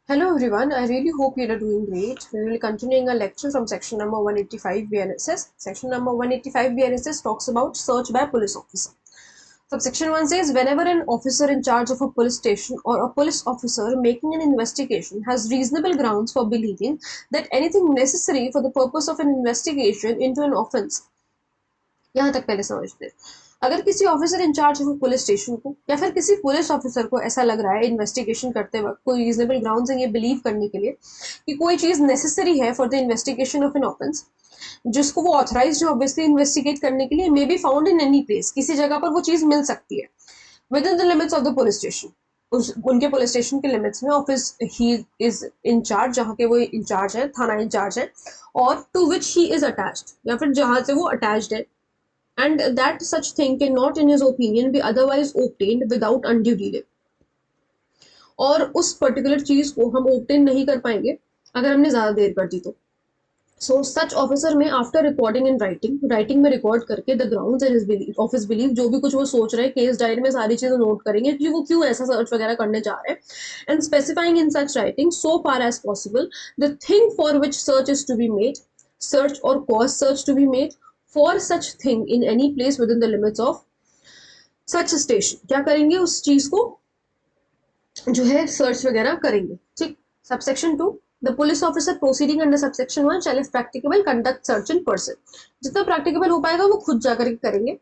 Hello everyone, I really hope you are doing great. We will be continuing a lecture from section number 185 BNSS. Section number 185 BNSS talks about search by police officer. Subsection 1 says whenever an officer in charge of a police station or a police officer making an investigation has reasonable grounds for believing that anything necessary for the purpose of an investigation into an offence, यहाँ तक पहले समझते हैं। अगर किसी officer in charge हो police station को या फिर किसी पुलिस ऑफिसर को ऐसा लग रहा है इन्वेस्टिगेशन करते वक्त कोई रीजनेबल ग्राउंड्स है ये बिलीव करने के लिए कि कोई चीज नेसेसरी है for the investigation of an offence, जिसको वो ऑथराइज है ऑब्वियसली इन्वेस्टिगेट करने के लिए, may be found in any place, किसी जगह पर वो चीज मिल सकती है within the limits of the police station, उनके पुलिस स्टेशन के लिमिट्स में ऑफिस ही इज इंचार्ज, जहाँ के वो इंचार्ज है, थाना इंचार्ज है, और to which he is attached या फिर जहां से वो अटैच्ड है, and that such thing cannot in his opinion be otherwise obtained without undue delay, और उस पर्टिकुलर चीज को हम ऑब्टेन नहीं कर पाएंगे अगर हमने ज्यादा देर कर दी तो। सो सच ऑफिसर में आफ्टर रिकॉर्डिंग इन राइटिंग में रिकॉर्ड करके the grounds and his office believe, जो भी कुछ वो सोच रहे हैं केस डायरी में सारी चीजें नोट करेंगे कि वो क्यों ऐसा सर्च वगैरह करने जा रहे हैं, and specifying in such writing so far as possible the thing for which search is to be made, search और cause search to be made for such thing in any place within the limits of such station. क्या करेंगे, उस चीज को जो है search वगैरह करेंगे। ठीक। Subsection 2, the police officer proceeding under subsection 1 shall if practicable conduct search in person, जितना प्रैक्टिकेबल हो पाएगा वो खुद जाकर करेंगे।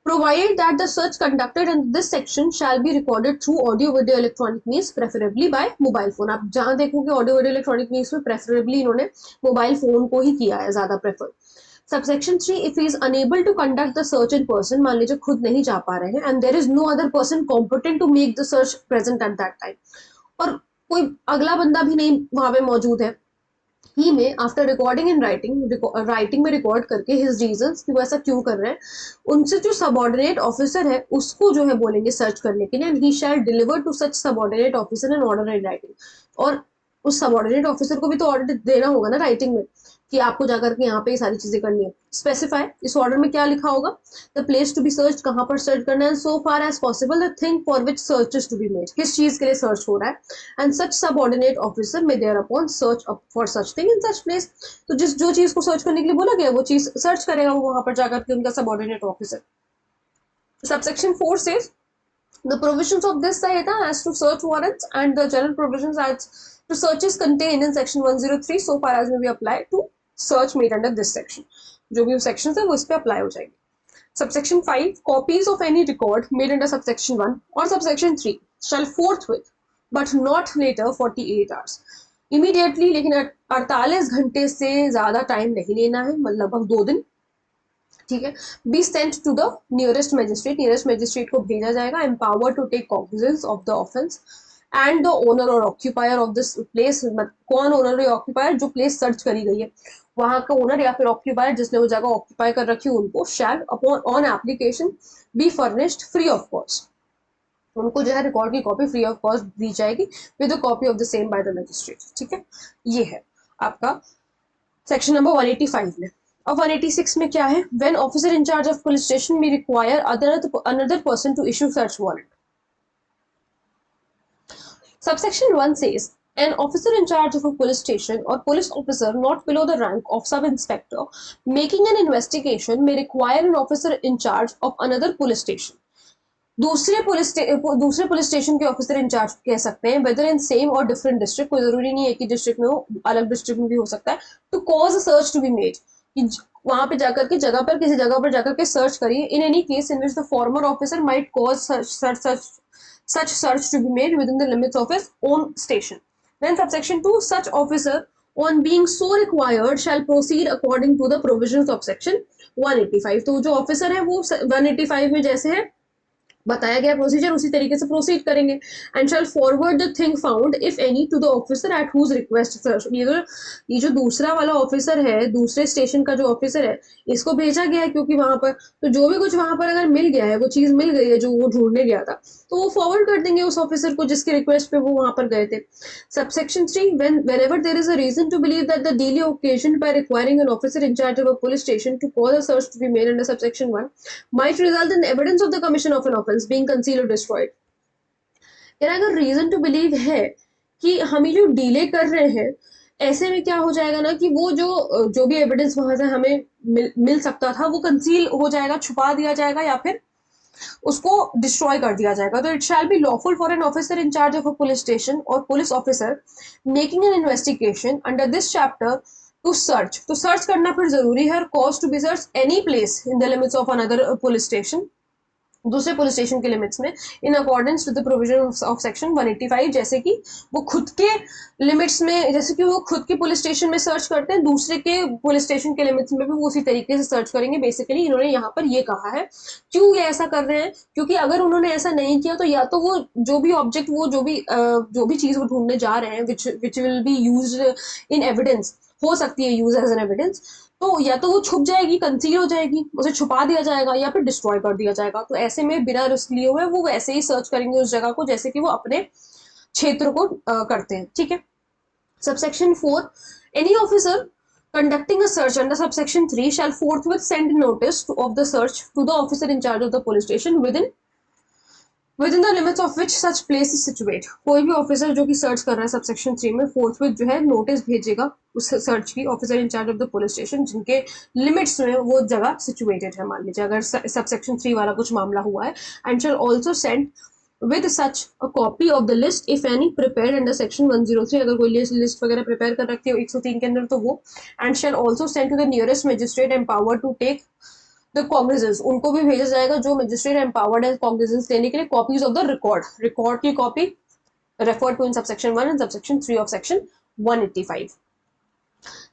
Provided that the search conducted in this section shall be recorded through audio video electronic means, preferably by mobile phone। आप जहां देखोगे ऑडियो वीडियो इलेक्ट्रॉनिक मीन्स में प्रेफरेबली इन्होंने मोबाइल फोन को ही किया है ज्यादा prefer. Subsection 3, if is unable to conduct the search in person, मान लीजिए खुद नहीं जा पा रहे हैं and there is no other person competent to make the search present at that time, और कोई अगला बंदा भी नहीं वहां पे मौजूद है, ही में आफ्टर रिकॉर्डिंग इन राइटिंग में रिकॉर्ड करके हिज रीजंस कि वो ऐसा क्यों कर रहे हैं, उनसे जो सबऑर्डिनेट ऑफिसर है उसको जो है बोलेंगे सर्च करने के लिए, and he shall deliver to such subordinate officer an order in writing, और उस सबऑर्डिनेट ऑफिसर को भी तो ऑर्डर देना होगा ना राइटिंग में कि आपको जाकर के यहाँ पे ये सारी चीजें करनी है। स्पेसिफाई, इस ऑर्डर में क्या लिखा होगा, the place to be search, कहाँ पर सर्च करना है, so far as possible the thing for which search is to be made, किस चीज के लिए सर्च हो रहा है, and such subordinate officer may thereupon search for such thing in such place, तो जिस जो चीज को सर्च करने के लिए बोला गया वो चीज सर्च करेगा वो वहां पर जाकर के उनका subordinate officer. Subsection 4 says the provisions of this Sahita as to search warrants and the general provisions as to searches contained in section 103 so far as may be applied to search made under this section, जो भी section है वो इस पे apply हो जाएगी। Subsection 5, copies of any record made under subsection 1 or subsection 3 shall forthwith but not later 48 hours immediately, लेकिन 48 घंटे से ज्यादा टाइम नहीं लेना है, मतलब लगभग 2 दिन। ठीक है। Be sent to the nearest magistrate को भेजा जाएगा, empower to take cognizance of the offence and the owner और ऑक्यूपायर ऑफ दिस प्लेस, कौन ओनर या ऑक्यूपायर, जो प्लेस सर्च करी गई है वहां का ओनर या फिर ऑक्यूपायर जिसने वो जगह ऑक्यूपाई कर रखी है, उनको shall upon on application be furnished free of cost, उनको जो है रिकॉर्ड की कॉपी फ्री ऑफ कॉस्ट दी जाएगी with the copy of the same by the magistrate. ठीक है, ये है आपका सेक्शन नंबर 185 में। अब 186 में क्या है, when officer in charge of police station may require another person to issue search warrant. Subsection 1 says an officer in charge of a police station or police officer not below the rank of sub inspector making an investigation may require an officer in charge of another police station, दूसरे police station के officer in charge कह सकते हैं, weather in same और different district, कोई जरूरी नहीं है कि डिस्ट्रिक्ट में हो, अलग डिस्ट्रिक्ट में भी हो सकता है, to cause a search to be made, वहां पे जाकर के जगह पर किसी जगह पर जाकर के सर्च करिए, in any case in which the former officer might cause such search to be made within the limits of his own station. Then subsection 2, such officer on being so required shall proceed according to the provisions of section 185। तो जो officer है वो 185 में जैसे है बताया गया procedure उसी तरीके से प्रोसीड करेंगे, and shall forward the thing found if any to the officer at whose request. ये जो दूसरा वाला ऑफिसर है, दूसरे स्टेशन का जो ऑफिसर है, इसको भेजा गया है क्योंकि वहां पर तो जो भी कुछ वहां पर अगर मिल गया है, वो चीज मिल गई है जो वो ढूंढने गया था, तो वो फॉरवर्ड कर देंगे उस ऑफिसर को जिसके रिक्वेस्ट पे वो वहां पर गए थे। Subsection 3, whenever there is a reason to believe that the delay occasioned by requiring an officer in charge of a police station to cause a search to be made under subsection 1 might result in evidence of the commission of an offense being concealed or destroyed। यार अगर reason to believe है कि हम ये जो delay कर रहे हैं, ऐसे में क्या हो जाएगा ना कि वो जो भी एविडेंस वहां से हमें मिल सकता था वो कंसील हो जाएगा, छुपा दिया जाएगा या फिर उसको डिस्ट्रॉय कर दिया जाएगा। तो it shall be lawful for an officer in charge of a police station or police officer making an investigation under this chapter to search, तो सर्च करना फिर जरूरी है, cause to be search any place in the limits of another police station, दूसरे police station के limits में, in accordance with the provision of section 185, जैसे कि वो खुद के लिमिट्स में, जैसे कि वो खुद के पुलिस स्टेशन में सर्च करते हैं, दूसरे के पुलिस स्टेशन के लिमिट्स में भी वो उसी तरीके से सर्च करेंगे। बेसिकली इन्होंने यहाँ पर ये कहा है। क्यों ये ऐसा कर रहे हैं? क्योंकि अगर उन्होंने ऐसा नहीं किया तो या तो वो जो भी ऑब्जेक्ट, वो जो भी चीज वो ढूंढने जा रहे हैं which will be use in evidence, हो सकती है यूज एज एन एविडेंस, तो या तो वो छुप जाएगी, कंसील हो जाएगी, उसे छुपा दिया जाएगा या फिर डिस्ट्रॉय कर दिया जाएगा। तो ऐसे में बिना रिस्क लिए हुए वो वैसे ही सर्च करेंगे उस जगह को जैसे कि वो अपने क्षेत्र को करते हैं। ठीक है। Subsection 4, any officer conducting a search under subsection 3 shall forthwith send notice of the search to the officer in charge of the police station within the limits of which such place is situate। कोई भी officer जो कि search कर रहा है subsection 3 में फोर्थविथ जो है नोटिस भेजेगा उस सर्च की officer in charge of the police station जिनके लिमिट्स में वो जगह सिचुएटेड है। मान लीजिए अगर सबसेक्शन 3 वाला कुछ मामला हुआ है, and shall also send with such a copy of the list if any prepared under section 103, अगर कोई लिस्ट वगैरह प्रिपेयर कर रखती है 103 के अंदर तो वो, and shall also send to the nearest magistrate empowered to take the cognizance, उनको भी भेजा जाएगा जो मजिस्ट्रेट एम्पावर्ड है कॉग्निजेंस लेने के लिए, कॉपीज ऑफ द रिकॉर्ड की copy refer to in subsection 1 and subsection 3 of section 185।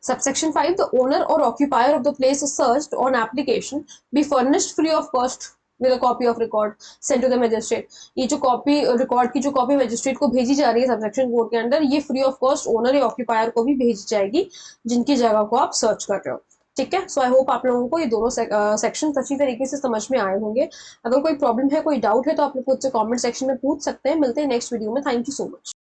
Subsection 5, the owner or occupier of the place searched on application be furnished free of cost with a copy of record sent to the magistrate। ये जो copy record की जो copy magistrate को भेजी जा रही है subsection 4 के अंदर, ये फ्री ऑफ कॉस्ट ओनर या ऑक्यूपायर को भी भेजी जाएगी जिनकी जगह को आप सर्च कर रहे हो। ठीक है। सो आई होप आप लोगों को ये दोनों सेक्शन अच्छी तरीके से समझ में आए होंगे। अगर कोई प्रॉब्लम है, कोई डाउट है तो आप लोग मुझसे कमेंट सेक्शन में पूछ सकते हैं। मिलते हैं नेक्स्ट वीडियो में। Thank you so much.